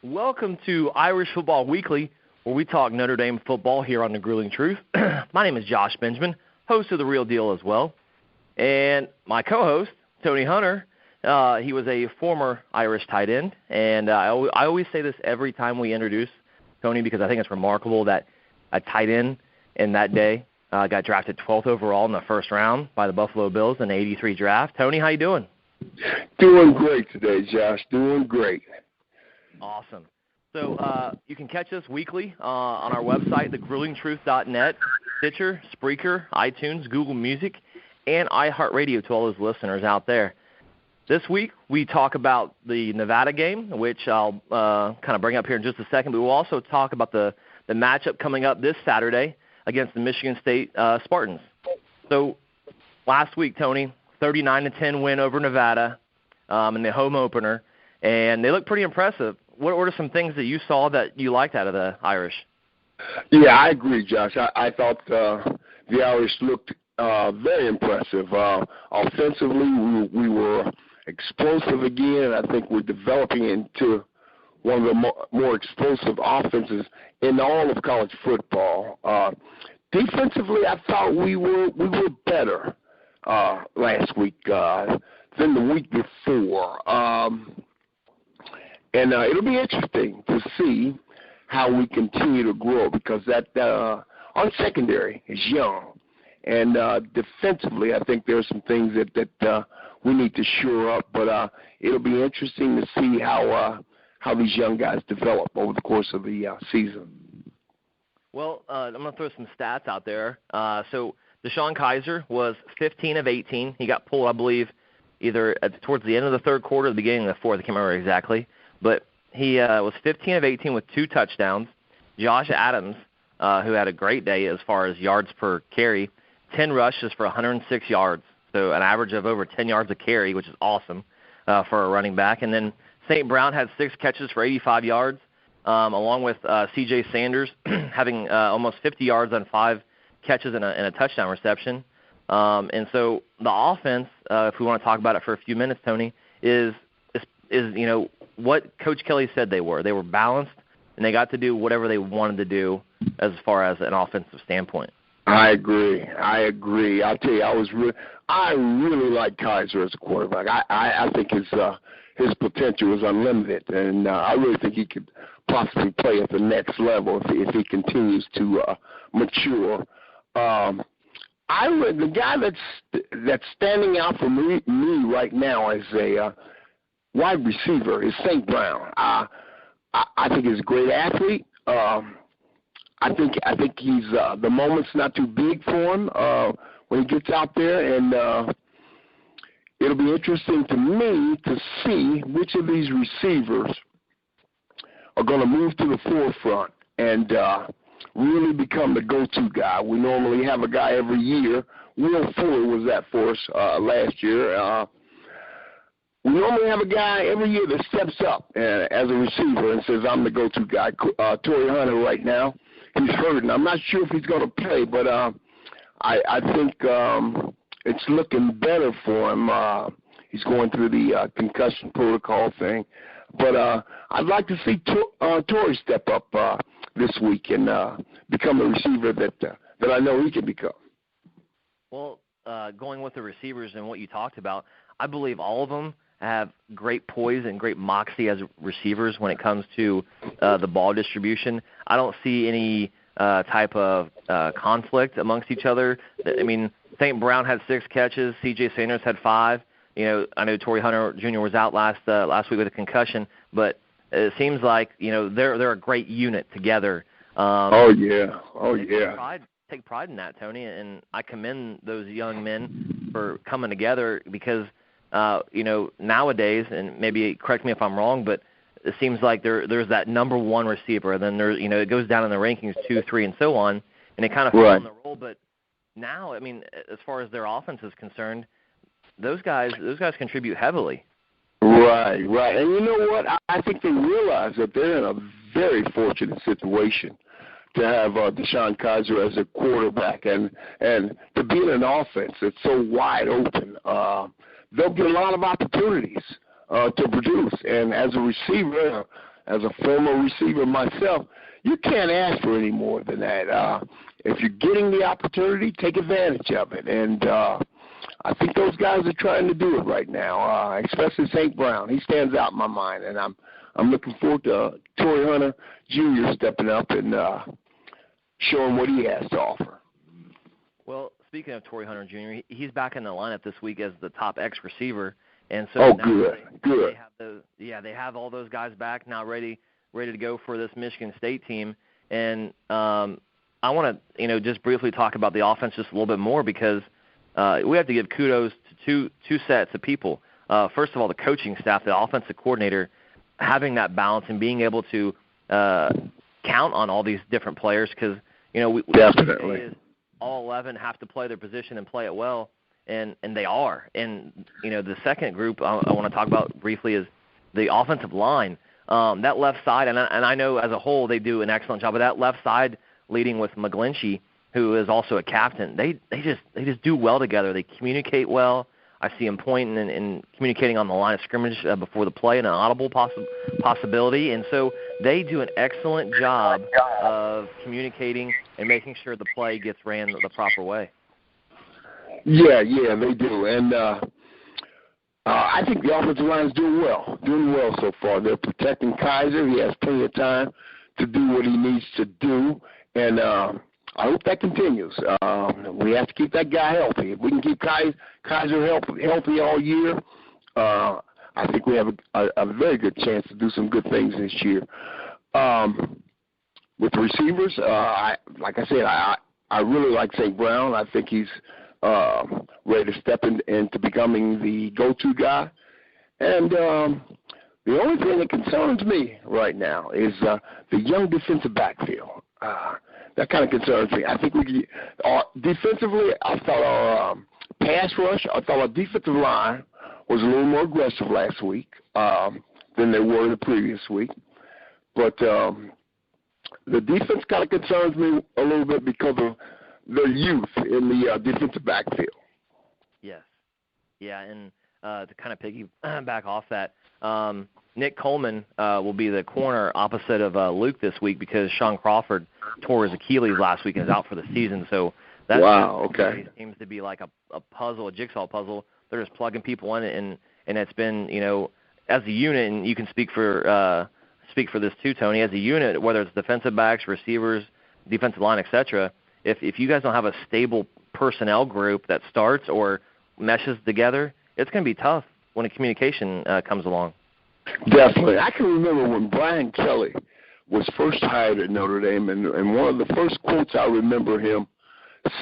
Welcome to Irish Football Weekly, where we talk Notre Dame football here on The Grueling Truth. My name is Josh Benjamin, host of The Real Deal as well. And my co-host, Tony Hunter, he was a former Irish tight end. And I always say this every time we introduce Tony because I think it's remarkable that a tight end in that day got drafted 12th overall in the first round by the Buffalo Bills in the 83 draft. Tony, how you doing? Doing great today, Josh. Doing great. Awesome. So you can catch us weekly on our website, thegruelingtruth.net, Stitcher, Spreaker, iTunes, Google Music, and iHeartRadio to all those listeners out there. This week we talk about the Nevada game, which I'll kind of bring up here in just a second, but we'll also talk about the matchup coming up this Saturday against the Michigan State Spartans. So last week, Tony, 39-10 win over Nevada in the home opener, and they look pretty impressive. What are some things that you saw that you liked out of the Irish? Yeah, I agree, Josh. I thought the Irish looked very impressive. Offensively, we were explosive again. I think we're developing into one of the more explosive offenses in all of college football. Defensively, I thought we were better last week than the week before. And it'll be interesting to see how we continue to grow because that our secondary is young. And defensively, I think there are some things that we need to shore up. But it'll be interesting to see how these young guys develop over the course of the season. Well, I'm going to throw some stats out there. So Deshaun Kaiser was 15 of 18. He got pulled, I believe, either towards the end of the third quarter or the beginning of the fourth. I can't remember exactly. But he was 15 of 18 with 2 touchdowns. Josh Adams, who had a great day as far as yards per carry, 10 rushes for 106 yards, so an average of over 10 yards a carry, which is awesome for a running back. And then St. Brown had 6 catches for 85 yards, along with C.J. Sanders having almost 50 yards on 5 catches and a touchdown reception. And so the offense, if we want to talk about it for a few minutes, Tony, is what Coach Kelly said they were. They were balanced, and they got to do whatever they wanted to do as far as an offensive standpoint. I agree. I'll tell you, I really like Kaiser as a quarterback. I think his potential is unlimited, and I really think he could possibly play at the next level if he continues to mature. The guy that's standing out for me right now as a wide receiver is St. Brown. I think he's a great athlete. I think he's the moment's not too big for him when he gets out there, and it'll be interesting to me to see which of these receivers are going to move to the forefront and really become the go-to guy. We normally have a guy every year. Will Fuller was that for us last year. We normally have a guy every year that steps up as a receiver and says, I'm the go-to guy. Torrey Hunter right now, he's hurt, and I'm not sure if he's going to play, but I think it's looking better for him. He's going through the concussion protocol thing. But I'd like to see Torrey step up this week and become the receiver that I know he can become. Well, going with the receivers and what you talked about, I believe all of them have great poise and great moxie as receivers when it comes to the ball distribution. I don't see any type of conflict amongst each other. I mean, St. Brown had 6 catches. C.J. Sanders had 5. I know Torrey Hunter Jr. was out last week with a concussion, but it seems like they're a great unit together. Take pride in that, Tony, and I commend those young men for coming together because nowadays, and maybe correct me if I'm wrong, but it seems like there's that number one receiver, and then there's it goes down in the rankings 2, 3, and so on, and it kind of fell on the roll. But now, I mean, as far as their offense is concerned, those guys contribute heavily. Right. And you know what? I think they realize that they're in a very fortunate situation to have Deshaun Kaiser as a quarterback and to be in an offense that's so wide open. They'll get a lot of opportunities to produce. And as a receiver, as a former receiver myself, you can't ask for any more than that. If you're getting the opportunity, take advantage of it. And I think those guys are trying to do it right now, especially St. Brown. He stands out in my mind, and I'm looking forward to Torrey Hunter Jr. stepping up and showing what he has to offer. Well, speaking of Torrey Hunter Jr., he's back in the lineup this week as the top X receiver, and so good. They have all those guys back now, ready to go for this Michigan State team. And I want to just briefly talk about the offense just a little bit more, because we have to give kudos to two sets of people. First of all, the coaching staff, the offensive coordinator, having that balance and being able to count on all these different players, because definitely all 11 have to play their position and play it well, and they are. And the second group I want to talk about briefly is the offensive line. That left side, and I know as a whole they do an excellent job, but that left side, leading with McGlinchey, who is also a captain, they just do well together. They communicate well. I see him pointing and communicating on the line of scrimmage before the play, and an audible possibility. And so they do an excellent job of communicating and making sure the play gets ran the proper way. Yeah, they do. And I think the offensive line is doing well so far. They're protecting Kaiser. He has plenty of time to do what he needs to do. And I hope that continues. We have to keep that guy healthy. If we can keep Kaiser healthy all year, I think we have a very good chance to do some good things this year. With the receivers, like I said, I really like St. Brown. I think he's ready to step into becoming the go-to guy. And the only thing that concerns me right now is the young defensive backfield. That kind of concerns me. I think defensively, I thought our pass rush, I thought our defensive line was a little more aggressive last week than they were the previous week. But the defense kind of concerns me a little bit because of the youth in the defensive backfield. Yes. Yeah, and to kind of piggyback off that, Nick Coleman will be the corner opposite of Luke this week, because Sean Crawford tore his Achilles last week and is out for the season. So that seems to be like a puzzle, a jigsaw puzzle. They're just plugging people in, and it's been, as a unit, and you can speak for this too, Tony, as a unit, whether it's defensive backs, receivers, defensive line, etc. If you guys don't have a stable personnel group that starts or meshes together, it's going to be tough when a communication comes along. Definitely. I can remember when Brian Kelly was first hired at Notre Dame, and one of the first quotes I remember him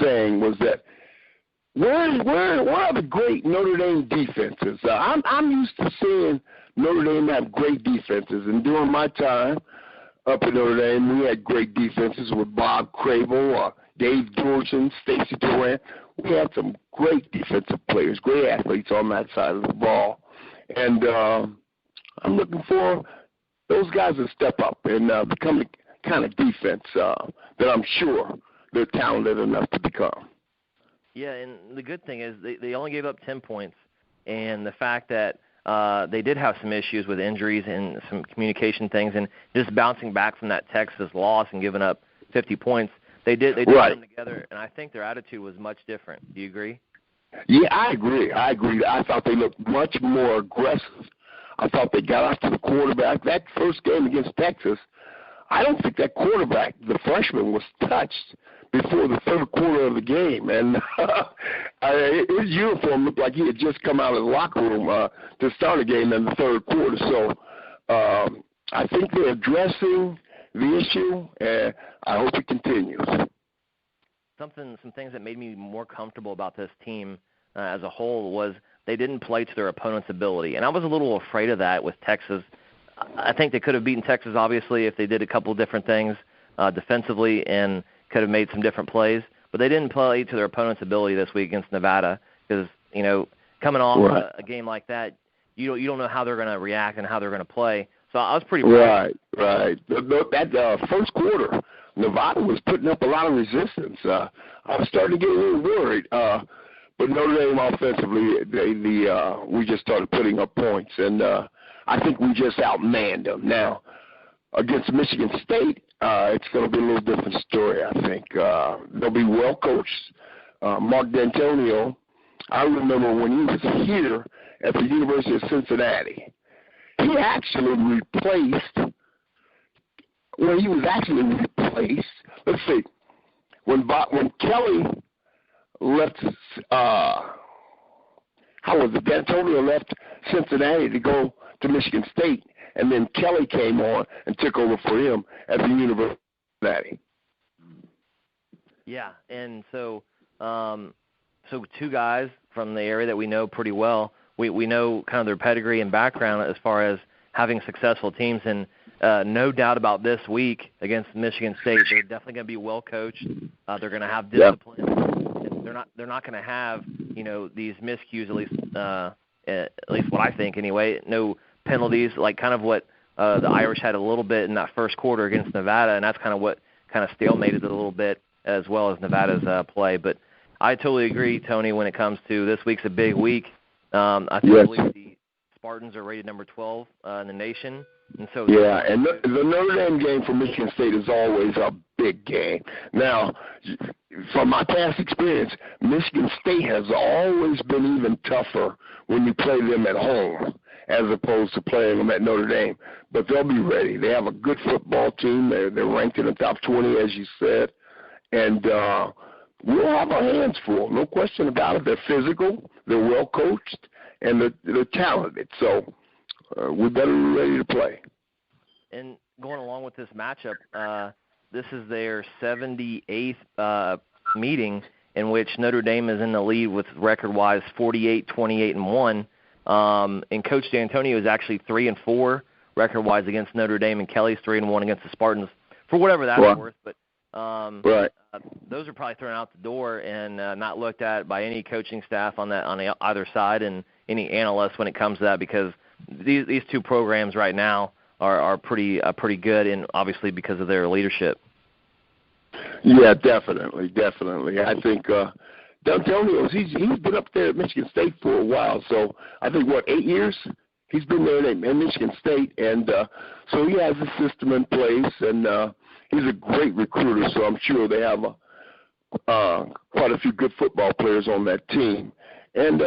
saying was that, where are the great Notre Dame defenses? I'm used to seeing Notre Dame have great defenses, and during my time up at Notre Dame, we had great defenses with Bob Crable, Dave Dorson, Stacy Durant. We had some great defensive players, great athletes on that side of the ball. And I'm looking for those guys to step up and become the kind of defense that I'm sure they're talented enough to become. Yeah, and the good thing is they only gave up 10 points, and the fact that they did have some issues with injuries and some communication things, and just bouncing back from that Texas loss and giving up 50 points, they did come together, and I think their attitude was much different. Do you agree? Yeah, I agree. I thought they looked much more aggressive. I thought they got after the quarterback. That first game against Texas, I don't think that quarterback, the freshman, was touched before the third quarter of the game. And his uniform looked like he had just come out of the locker room to start a game in the third quarter. So I think they're addressing the issue, and I hope it continues. Some things that made me more comfortable about this team as a whole was they didn't play to their opponent's ability. And I was a little afraid of that with Texas. I think they could have beaten Texas, obviously, if they did a couple different things defensively and could have made some different plays. But they didn't play to their opponent's ability this week against Nevada because, coming off a game like that, you don't know how they're going to react and how they're going to play. So I was pretty worried. Right. That first quarter, Nevada was putting up a lot of resistance. I was starting to get a little worried. But Notre Dame offensively, we just started putting up points, and I think we just outmanned them. Now, against Michigan State, it's going to be a little different story, I think. They'll be well coached. Mark D'Antonio, I remember when he was here at the University of Cincinnati, he was actually replaced, let's see, when Kelly left, how was it, D'Antonio left Cincinnati to go to Michigan State, and then Kelly came on and took over for him at the University of Cincinnati. Yeah, and so two guys from the area that we know pretty well. We know kind of their pedigree and background as far as having successful teams, and no doubt about this week against Michigan State, they're definitely going to be well coached. They're going to have discipline. Yep. They're not going to have these miscues, at least what I think anyway. No penalties, like kind of what the Irish had a little bit in that first quarter against Nevada, and that's kind of what kind of stalemated it a little bit as well as Nevada's play. But I totally agree, Tony, when it comes to this week's a big week. I believe the Spartans are rated number 12 in the nation. And so and the Notre Dame game for Michigan State is always a big game. Now, from my past experience, Michigan State has always been even tougher when you play them at home as opposed to playing them at Notre Dame. But they'll be ready. They have a good football team. They're ranked in the top 20, as you said. And we'll have our hands full, no question about it. They're physical, they're well coached, and they're talented. So we better be ready to play. And going along with this matchup, this is their 78th meeting in which Notre Dame is in the lead with record-wise 48-28-1. And Coach D'Antonio is actually 3-4 record-wise against Notre Dame, and Kelly's 3-1 against the Spartans, for whatever that's worth. But those are probably thrown out the door and not looked at by any coaching staff on either side and any analysts when it comes to that, because these two programs right now are pretty good, and obviously because of their leadership. Yeah, definitely. I think D'Antonio, he's been up there at Michigan State for a while. So I think 8 years he's been there in Michigan State, and so he has a system in place, and he's a great recruiter. So I'm sure they have quite a few good football players on that team. And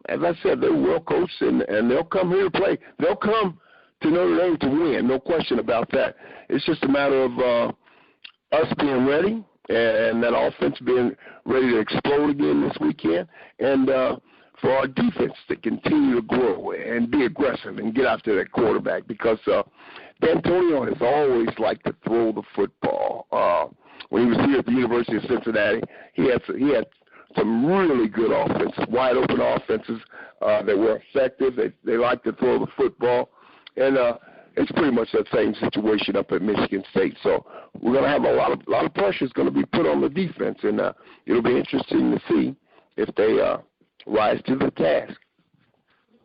as I said, they're well coached, and they'll come here to play. They'll come to Notre Dame to win, no question about that. It's just a matter of us being ready and that offense being ready to explode again this weekend, and for our defense to continue to grow and be aggressive and get after that quarterback, because D'Antonio has always liked to throw the football. When he was here at the University of Cincinnati, he had some really good offenses, wide open offenses that were effective. They like to throw the football, and it's pretty much that same situation up at Michigan State. So we're going to have a lot of pressure is going to be put on the defense, and it'll be interesting to see if they rise to the task.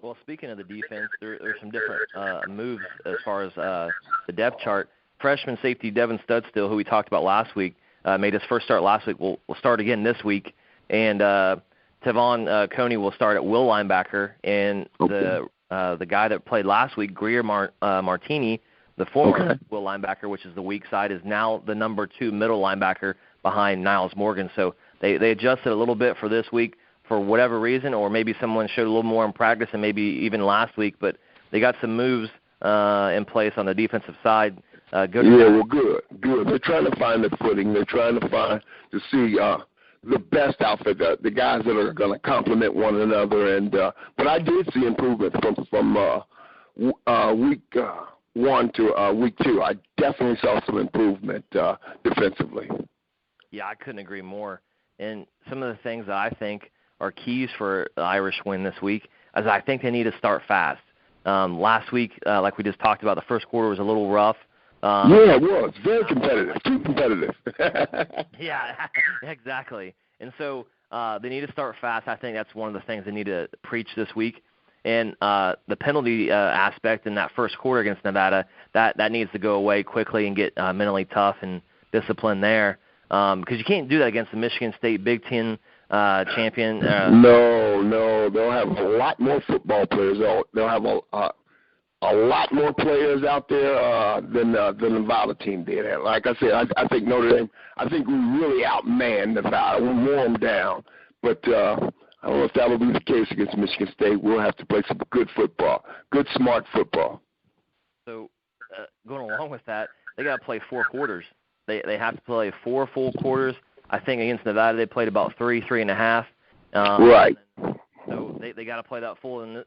Well, speaking of the defense, there's some different moves as far as the depth chart. Freshman safety Devin Studstill, who we talked about last week, made his first start last week, will start again this week. And Tavon Coney will start at will linebacker, and the guy that played last week, Greer Martini, the former will linebacker, which is the weak side, is now the number 2 middle linebacker behind Niles Morgan. So they adjusted a little bit for this week for whatever reason, or maybe someone showed a little more in practice and maybe even last week, but they got some moves in place on the defensive side. Good. They're trying to find the footing. They're trying to see the best outfit, the guys that are going to complement one another. And but I did see improvement from week 1 to week 2. I definitely saw some improvement defensively. Yeah, I couldn't agree more. And some of the things that I think are keys for the Irish win this week is I think they need to start fast. Last week, like we just talked about, the first quarter was a little rough. It was. Very competitive. Too competitive. Yeah, exactly. And so they need to start fast. I think that's one of the things they need to preach this week. And the penalty aspect in that first quarter against Nevada, that needs to go away quickly and get mentally tough and disciplined there. Because you can't do that against the Michigan State Big Ten champion. No. They'll have a lot more football players. They'll have a a lot more players out there than the Nevada team did. And like I said, I think Notre Dame, I think we really outmanned Nevada. We wore them down. But I don't know if that will be the case against Michigan State. We'll have to play some good football, good, smart football. So going along with that, they got to play 4 quarters. They have to play 4 full quarters. I think against Nevada they played about 3.5. Right. So they got to play that full, and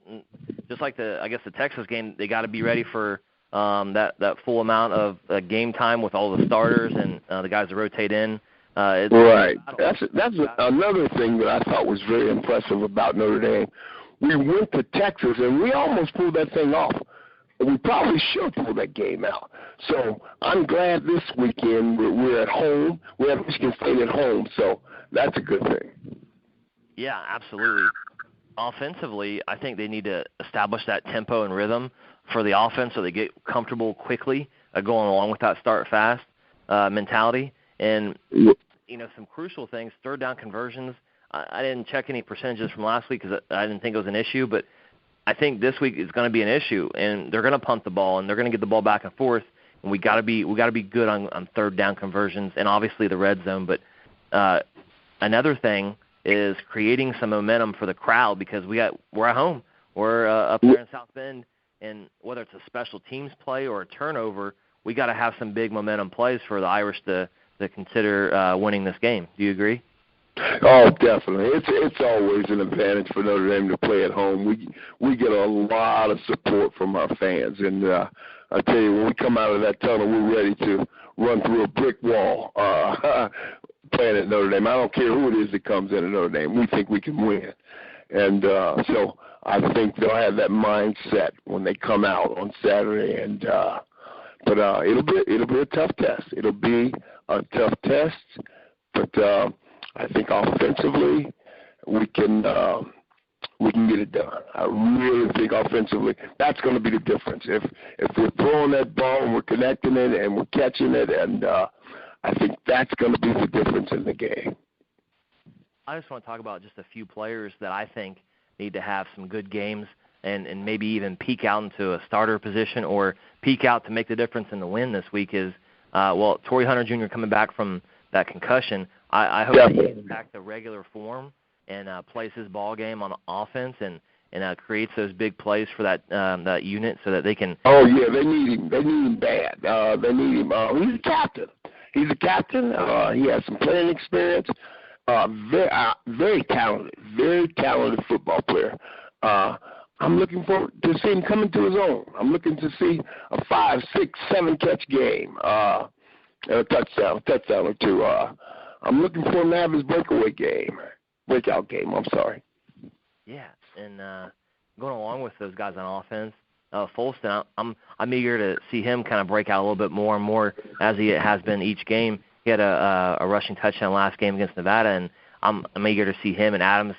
just like the Texas game, they got to be ready for that full amount of game time with all the starters and the guys that rotate in. Right. That's another thing that I thought was very impressive about Notre Dame. We went to Texas and we almost pulled that thing off. We probably should pull that game out. So I'm glad this weekend we're at home. We have Michigan State at home, so that's a good thing. Yeah, absolutely. Offensively, I think they need to establish that tempo and rhythm for the offense so they get comfortable quickly going along with that start fast mentality. And, some crucial things, third down conversions. I didn't check any percentages from last week because I didn't think it was an issue, but I think this week is going to be an issue, and they're going to punt the ball, and they're going to get the ball back and forth, and we got to be good on third down conversions and obviously the red zone. But another thing is creating some momentum for the crowd because we're at home. We're up there in South Bend, and whether it's a special teams play or a turnover, we got to have some big momentum plays for the Irish to consider winning this game. Do you agree? Oh, definitely. It's always an advantage for Notre Dame to play at home. We get a lot of support from our fans, and I tell you, when we come out of that tunnel, we're ready to run through a brick wall playing at Notre Dame. I don't care who it is that comes in at Notre Dame. We think we can win, and so I think they'll have that mindset when they come out on Saturday. And but it'll be a tough test. It'll be a tough test, but. I think offensively we can get it done. I really think offensively that's going to be the difference. If we're throwing that ball and we're connecting it and we're catching it, and I think that's going to be the difference in the game. I just want to talk about just a few players that I think need to have some good games and maybe even peek out into a starter position or peek out to make the difference in the win this week is, Torrey Hunter Jr. coming back from that concussion. I hope that he gets back to regular form and plays his ball game on offense and creates those big plays for that unit so that they can. Oh yeah, they need him. They need him bad. They need him. He's a captain. He's a captain. He has some playing experience. Very talented football player. I'm looking forward to see him come into his own. I'm looking to see a 5, 6, 7 catch game, and a touchdown or two. I'm looking for him to have his breakout game. I'm sorry. Yeah, and going along with those guys on offense, Folston, I'm eager to see him kind of break out a little bit more and more as he has been each game. He had a rushing touchdown last game against Nevada, and I'm eager to see him and Adams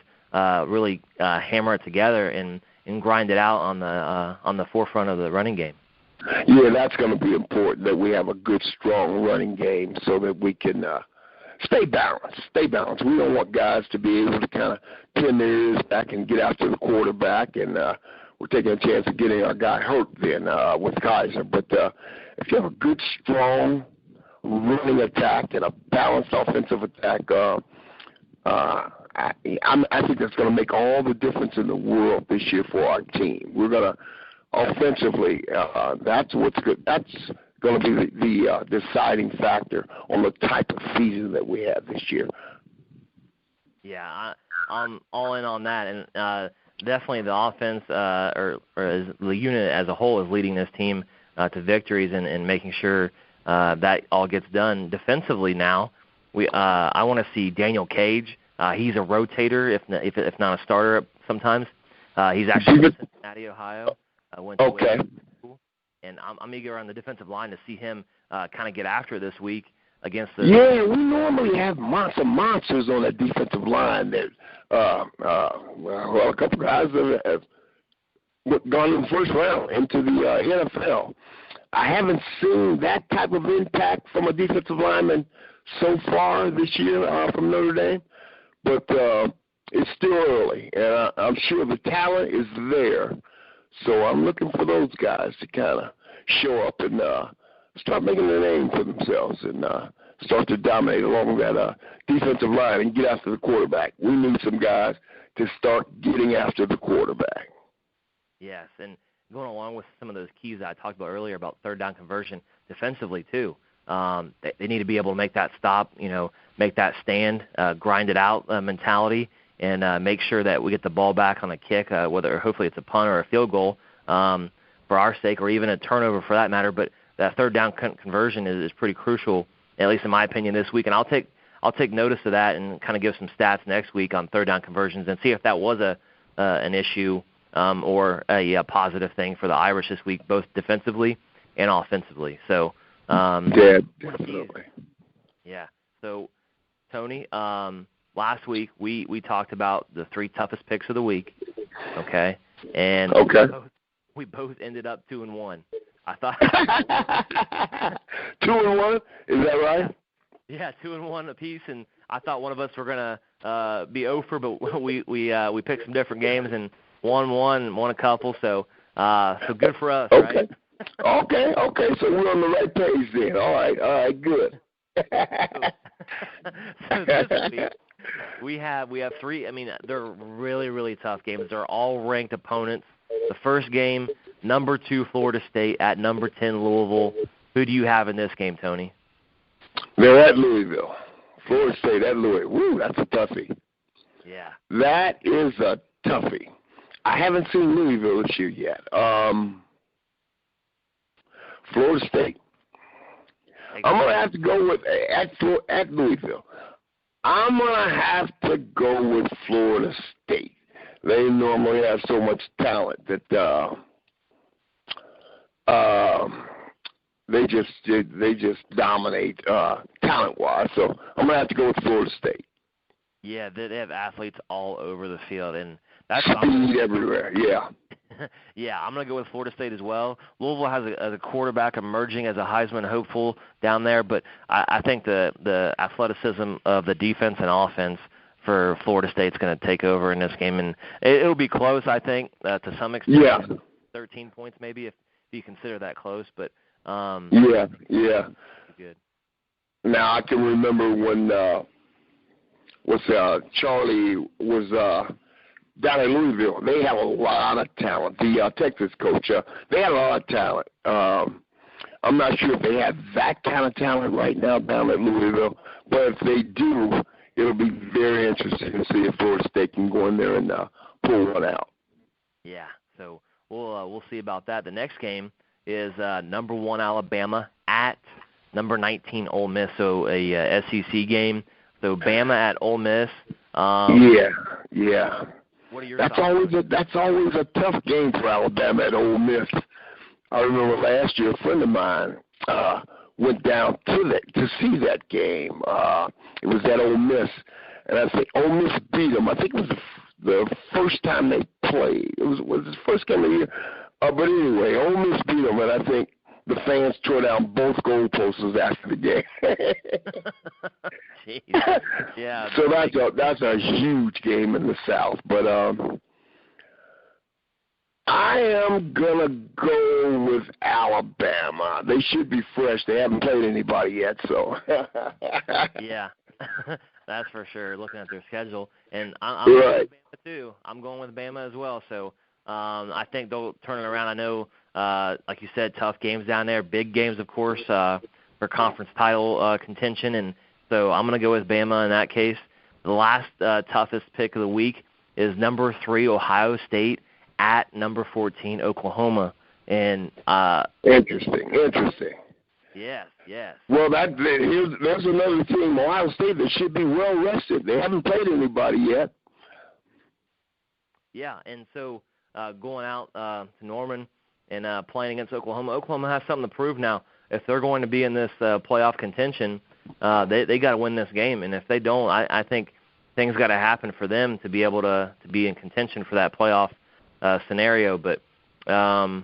really hammer it together and grind it out on the forefront of the running game. Yeah, that's going to be important that we have a good, strong running game so that we can stay balanced. We don't want guys to be able to kind of pin their ears back and get after the quarterback, and we're taking a chance of getting our guy hurt then with Kaiser. But if you have a good, strong running attack and a balanced offensive attack, I think that's going to make all the difference in the world this year for our team. We're going to offensively, that's what's good. That's going to be the deciding factor on the type of season that we have this year. Yeah, I'm all in on that, and definitely the offense or the unit as a whole is leading this team to victories and making sure that all gets done. Defensively now, I want to see Daniel Cage. He's a rotator, if not a starter sometimes. He's actually in Cincinnati, Ohio. Went to school, and I'm eager on the defensive line to see him kind of get after it this week against the. Yeah, we normally have some monsters on that defensive line. That a couple guys that have gone in the first round into the NFL. I haven't seen that type of impact from a defensive lineman so far this year from Notre Dame, but it's still early, and I'm sure the talent is there. So I'm looking for those guys to kind of show up and start making a name for themselves and start to dominate along that defensive line and get after the quarterback. We need some guys to start getting after the quarterback. Yes, and going along with some of those keys that I talked about earlier about third down conversion defensively too. They need to be able to make that stop, make that stand, grind it out mentality, and make sure that we get the ball back on a kick, whether hopefully it's a punt or a field goal for our sake, or even a turnover for that matter. But that third down conversion is pretty crucial, at least in my opinion, this week. And I'll take notice of that and kind of give some stats next week on third down conversions and see if that was an issue or a positive thing for the Irish this week, both defensively and offensively. So, definitely. Yeah. So, Tony, last week we talked about the 3 toughest picks of the week. Okay. And we both ended up 2-1. I thought 2-1. Is that right? Yeah, 2-1 apiece, and I thought one of us were gonna be over, but we picked some different games and won a couple. So good for us, right? Okay. So we're on the right page then. All right, good. So this week we have 3. I mean, they're really, really tough games. They're all ranked opponents. The first game, number 2 Florida State at number 10 Louisville. Who do you have in this game, Tony? They're at Louisville. Florida State at Louisville. Woo, that's a toughie. Yeah. That is a toughie. I haven't seen Louisville this year yet. Florida State. I'm going to have to go with at Louisville. I'm going to have to go with Florida State. They normally have so much talent that they just dominate talent-wise. So I'm going to have to go with Florida State. Yeah, they have athletes all over the field, and that's speed everywhere. Yeah. Yeah, I'm going to go with Florida State as well. Louisville has a quarterback emerging as a Heisman hopeful down there, but I think the athleticism of the defense and offense for Florida State's going to take over in this game, and it'll be close, I think, to some extent. Yeah. 13 points maybe if you consider that close, but yeah. Good. Now I can remember when Charlie was down in Louisville. They have a lot of talent. The Texas coach, they have a lot of talent. I'm not sure if they have that kind of talent right now down at Louisville, but if they do, it'll be very interesting to see if Florida State can go in there and pull one out. Yeah, so we'll see about that. The next game is number 1 Alabama at number 19 Ole Miss, so a SEC game. So Bama at Ole Miss. Yeah. What are your that's thoughts? That's always a tough game for Alabama at Ole Miss. I remember last year a friend of mine went down to see that game. It was at Ole Miss, and I think Ole Miss beat them. I think it was the first time they played. It was the first game of the year. But anyway, Ole Miss beat them, and I think the fans tore down both goalposts after the game. Jeez. Yeah. So that's a huge game in the South. But I am gonna go with Alabama. They should be fresh. They haven't played anybody yet, so. Yeah, that's for sure. Looking at their schedule, and I'm right. going with Bama too. I'm going with Bama as well. So I think they'll turn it around. I know, like you said, tough games down there, big games, of course, for conference title contention, and so I'm going to go with Bama in that case. The last toughest pick of the week is number 3 Ohio State at number 14 Oklahoma, and interesting. Yes. Well, there's another team, Ohio State, that should be well rested. They haven't played anybody yet. Yeah, and so going out to Norman and playing against Oklahoma. Oklahoma has something to prove now. If they're going to be in this playoff contention, they got to win this game, and if they don't, I think things got to happen for them to be able to be in contention for that playoff scenario. But I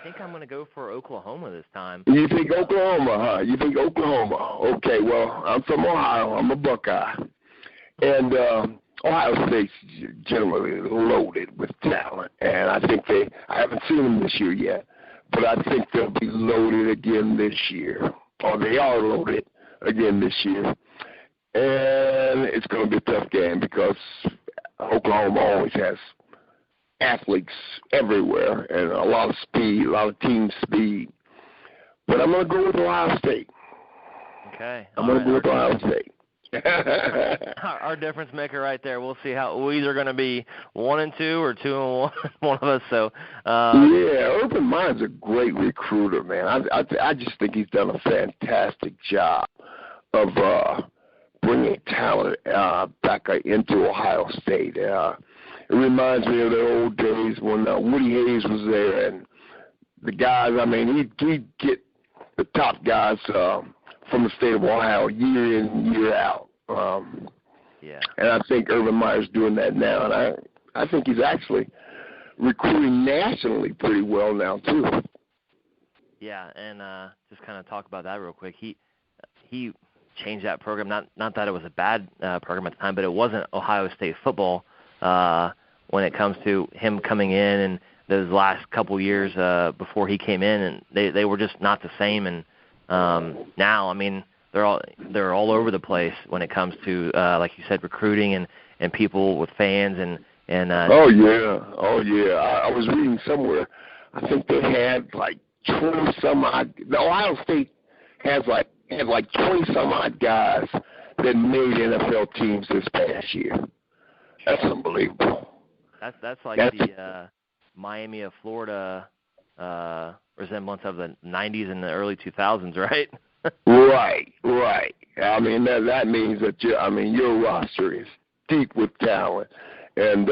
think I'm going to go for Oklahoma this time. You think Oklahoma, huh? You think Oklahoma? Okay, well, I'm from Ohio. I'm a Buckeye. And Ohio State's generally loaded with talent, and I think I haven't seen them this year yet, but I think they'll be loaded again this year, or they are loaded again this year. And it's going to be a tough game because Oklahoma always has athletes everywhere and a lot of speed, a lot of team speed. But I'm going to go with Ohio State. Okay. I'm going to go with Ohio State. Our difference maker right there. We'll see how we either going to be 1-2 or 2-1, one of us. So yeah, Urban Meyer's a great recruiter, man. I just think he's done a fantastic job of bringing talent back into Ohio State. It reminds me of the old days when Woody Hayes was there, and the guys. I mean, he'd get the top guys from the state of Ohio year in, year out. Yeah. And I think Urban Meyer's doing that now, and I think he's actually recruiting nationally pretty well now too. Yeah, and just kind of talk about that real quick. He changed that program. Not that it was a bad program at the time, but it wasn't Ohio State football when it comes to him coming in and those last couple years before he came in, and they were just not the same. And now, I mean, they're all over the place when it comes to like you said, recruiting and people with fans and oh yeah. I was reading somewhere. I think they had like 20 some odd. The Ohio State had like 20 some odd guys that made NFL teams this past year. That's unbelievable. That's like the Miami of Florida resemblance of the 90s and the early 2000s, right? Right. I mean, that means that your roster is deep with talent, and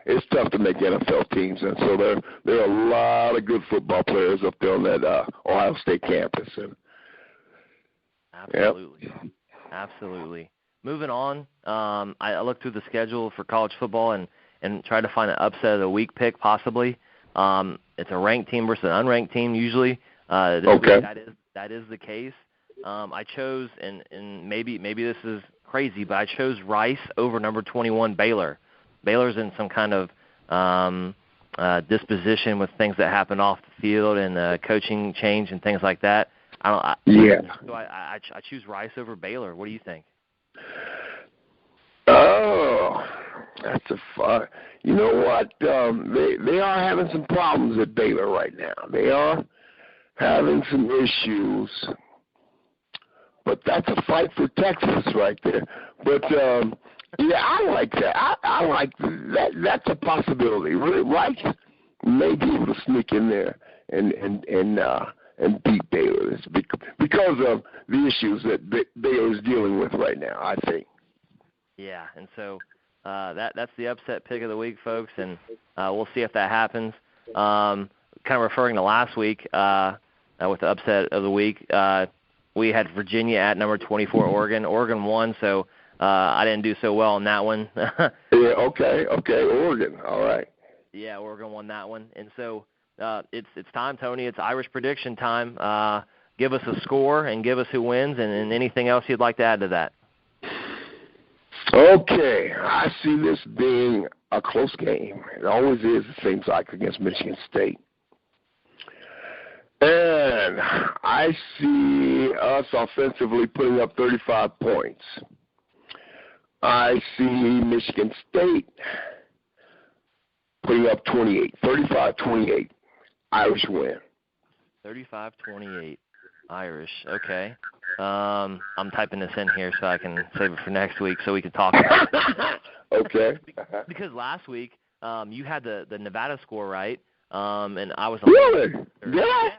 it's tough to make NFL teams. And so there are a lot of good football players up there on that Ohio State campus. And, Absolutely. Moving on, I looked through the schedule for college football and tried to find an upset of the week pick possibly. It's a ranked team versus an unranked team usually. This week that is the case. I chose, and maybe this is crazy, but I chose Rice over number 21 Baylor. Baylor's in some kind of disposition with things that happen off the field and coaching change and things like that. So I choose Rice over Baylor. What do you think? Oh, that's a fun. You know what? They are having some problems at Baylor right now. They are having some issues, but that's a fight for Texas right there. But yeah, I like that. I like that. That's a possibility. Rice may be able to sneak in there and beat Baylor because of the issues that Baylor is dealing with right now, I think. Yeah, and so that's the upset pick of the week, folks, and we'll see if that happens. Kind of referring to last week with the upset of the week, we had Virginia at number 24 Oregon. Oregon won, so I didn't do so well on that one. Yeah, okay, Oregon, all right. Yeah, Oregon won that one, and so it's time, Tony. It's Irish prediction time. Give us a score and give us who wins, and anything else you'd like to add to that. Okay, I see this being a close game. It always is, it seems like, against Michigan State. And I see us offensively putting up 35 points. I see Michigan State putting up 28, 35-28. Irish win. 35-28. Irish. Okay. I'm typing this in here so I can save it for next week so we can talk about it. Okay. Because last week you had the Nevada score right, and I was really. Yeah.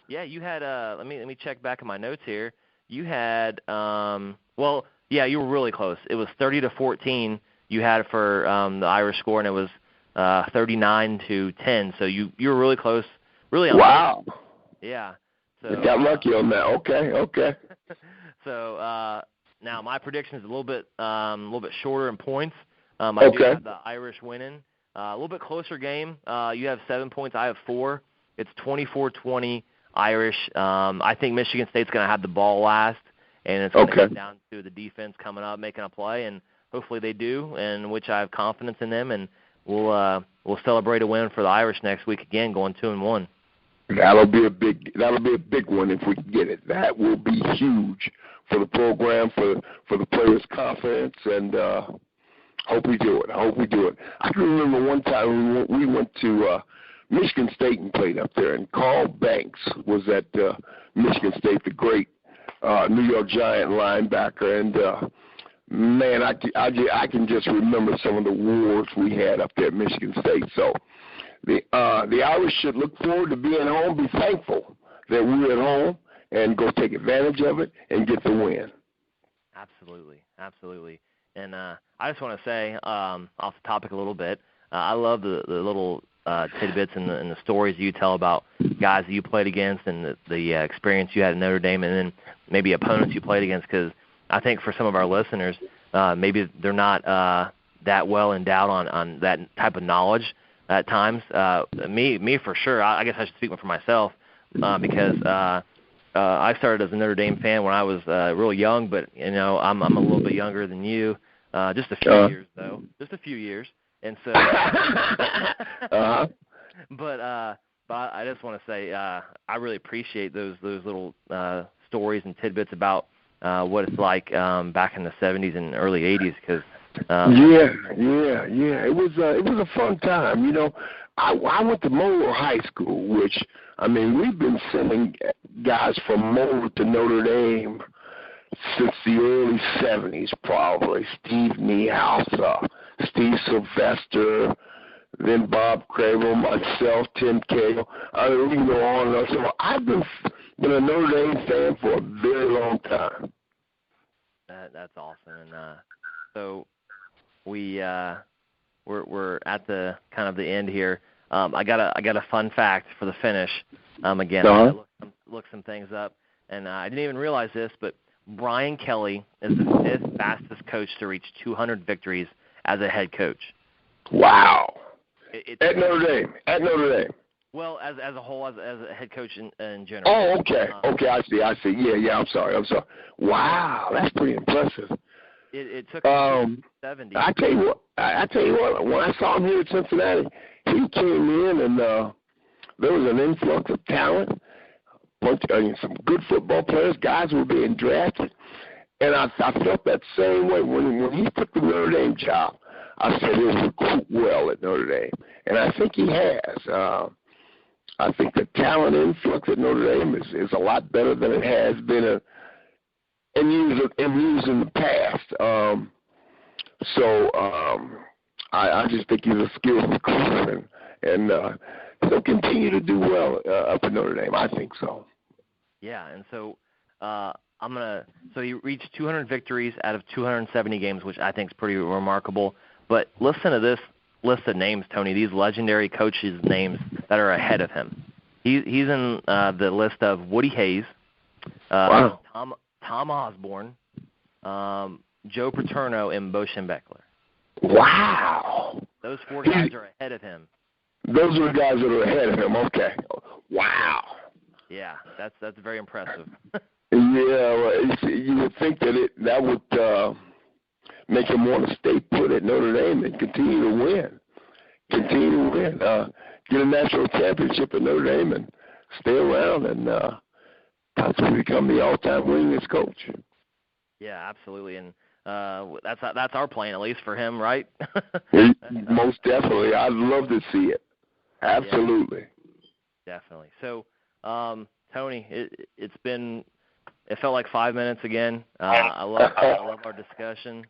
Yeah, you had. Let me check back in my notes here. You had. You were really close. It was 30-14. You had for the Irish score, and it was 39-10. So you were really close. Really. Wow. Yeah. So, you got lucky on that. Okay. So now my prediction is a little bit shorter in points. I do have the Irish winning. A little bit closer game. You have 7 points. I have 4. It's 24-20 Irish. I think Michigan State's going to have the ball last, and it's going to come down to the defense coming up, making a play, and hopefully they do, and which I have confidence in them, and we'll celebrate a win for the Irish next week again, going 2-1. That'll be a big one if we can get it. That will be huge for the program, for the players' confidence, and hope we do it. I can remember one time we went to Michigan State and played up there, and Carl Banks was at Michigan State, the great New York Giant linebacker, and man, I can just remember some of the wars we had up there at Michigan State. So the Irish should look forward to being home, be thankful that we're at home, and go take advantage of it and get the win. Absolutely. And I just want to say, off the topic a little bit, I love the little tidbits and the stories you tell about guys that you played against and the experience you had at Notre Dame, and then maybe opponents you played against, because I think for some of our listeners, maybe they're not that well endowed on that type of knowledge at times. Me for sure. I guess I should speak for myself because I started as a Notre Dame fan when I was real young, but I'm a little bit younger than you, just a few years though, and so. But I just want to say I really appreciate those little stories and tidbits about what it's like back in the 70s and early 80s, because it was a fun time. I went to Moeller High School, which we've been sending guys from Moeller to Notre Dame since the early 70s, probably. Steve Niehaus, Steve Sylvester, then Bob Cravel, myself, Tim Cagle. We can go on and on. So I've been a Notre Dame fan for a very long time. That's awesome. And so we're at the kind of the end here. I got a fun fact for the finish. Again, I looked some things up, and I didn't even realize this, but Brian Kelly is the 5th fastest coach to reach 200 victories as a head coach. Wow. At Notre Dame. Well, as a whole, as a head coach in general. Oh, okay. I see. Yeah. I'm sorry. Wow, that's pretty impressive. It took 70. I tell you what. When I saw him here at Cincinnati, he came in and there was an influx of talent. Some good football players. Guys were being drafted, and I felt that same way when he took the Notre Dame job. I said he'll recruit well at Notre Dame, and I think he has. I think the talent influx at Notre Dame is a lot better than it has been in years in the past. I just think he's a skilled recruiter, and he'll continue to do well up at Notre Dame. I think so. Yeah, and so so he reached 200 victories out of 270 games, which I think is pretty remarkable. But listen to this list of names, Tony, these legendary coaches' names that are ahead of him. He's in the list of Woody Hayes, wow. Tom Osborne, Joe Paterno, and Bo Schembechler. Wow. Those 4 guys are ahead of him. Those are the guys that are ahead of him. Okay. Wow. Yeah, that's very impressive. You would think that would make him want to stay put at Notre Dame and continue to win. Get a national championship at Notre Dame and stay around and possibly become the all-time winningest coach. Yeah, absolutely, and that's our plan, at least for him, right? Most definitely. I'd love to see it. Absolutely. Yeah, definitely. So, Tony, it felt like 5 minutes again. I love our discussion.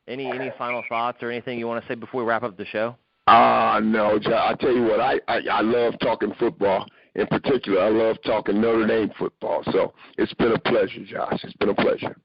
Any final thoughts or anything you want to say before we wrap up the show? No, I tell you what, I love talking football. In particular, I love talking Notre Dame football. So it's been a pleasure, Josh. It's been a pleasure.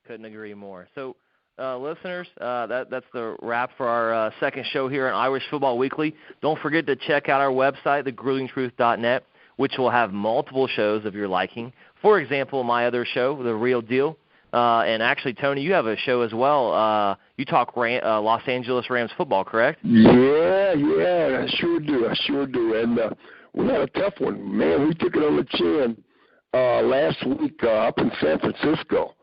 Couldn't agree more. So, listeners, that's the wrap for our second show here on Irish Football Weekly. Don't forget to check out our website, thegruelingtruth.net, which will have multiple shows of your liking. For example, my other show, The Real Deal. And actually, Tony, you have a show as well. You talk Los Angeles Rams football, correct? Yeah, I sure do. And we had a tough one. Man, we took it on the chin last week up in San Francisco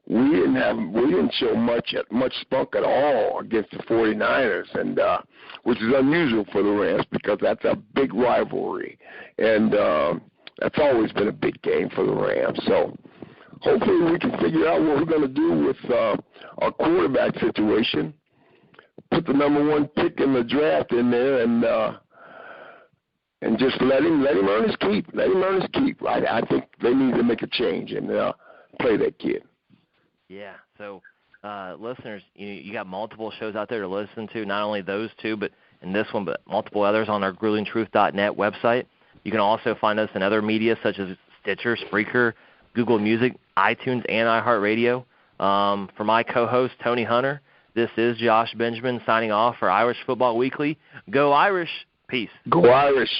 we didn't show much spunk at all against the 49ers, and which is unusual for the Rams because that's a big rivalry, and that's always been a big game for the Rams. So hopefully we can figure out what we're going to do with our quarterback situation, put the number 1 pick in the draft in there, and just let him earn his keep. Let him earn his keep. I think they need to make a change and play that kid. Yeah. So, listeners, you got multiple shows out there to listen to. Not only those two, but in this one, but multiple others on our grulingtruth.net website. You can also find us in other media such as Stitcher, Spreaker, Google Music, iTunes, and iHeartRadio. For my co-host Tony Hunter, this is Josh Benjamin signing off for Irish Football Weekly. Go Irish! Peace. Go Irish!